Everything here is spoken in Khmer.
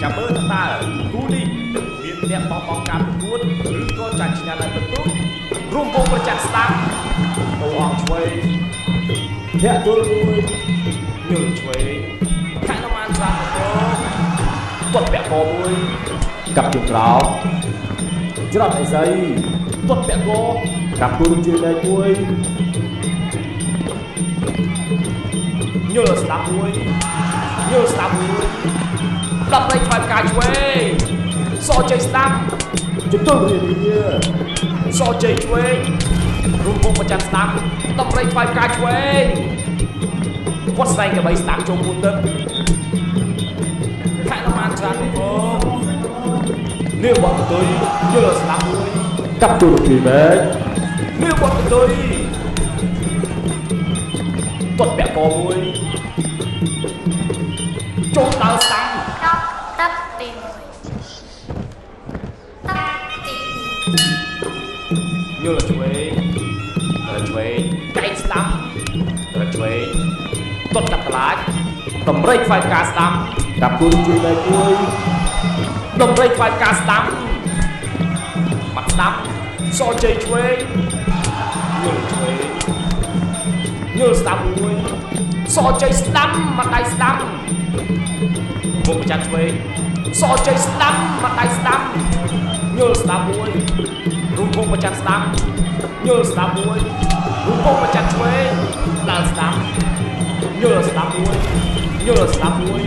ចាំមើលតើគូនេះមានអ្នកបោះបង់ការប្រកួតឬក៏ចាញ់ឆ្នះឡើងបន្ទុករួមវងប្រចាំស្ដាប់ទៅអងឆ្វេងធាក់ទល់មួយញើសឆ្វេងខែនមានស្រាប់ទៅទាត់ពាក់កមួយកាប់ជើងក្រោមច្រត់អីស្អីទាត់ពាក់កកាប់គូជើងដៃមួយញើសស្ដាប់មួយញើសស្ដាប់មួយដល់ផ្នែកខ្វែងកាយឆ្វេងសជ័យស្ដាប់ជំទល់រៀនវាសជ័យឆ្វេងរួមវងប្រចាំស្ដាប់ដល់ផ្នែកខ្វែងកាយឆ្វេងវត្តស្ដែងកបីស្ដាប់ចូលមួយទឹកខែនមានច្រើននេះបងនេះបត់ទៅញើសស្ដាប់មួយកាប់ទូរគីបែកនេះបត់ទៅទាត់ពាក់កមួយចូលដើរស្ដាំទឹកទី1ញើសឆ្វេងឆ្វេងកែកស្ដាំឆ្វេងទាត់កាប់កន្លាចតម្រៃខ្វែងការស្ដាំកាប់គូជួយដៃមួយតម្រៃខ្វែងការស្ដាំបាត់ស្ដាំសជ័យឆ្វេងញើសឆ្វេងញើសស្ដាំមួយសជ័យស្ដាំមកដៃស្ដាំវងប្រចាំឆ្វេងសជ័យស្ដាំមកដៃស្ដាំញើសស្ដាំមួយរួមវងប្រចាំស្ដាំញើសស្ដាំមួយរួមវងប្រចាំឆ្វេងឡើងស្ដាំញើសស្ដាំមួយញើសស្ដាំមួយ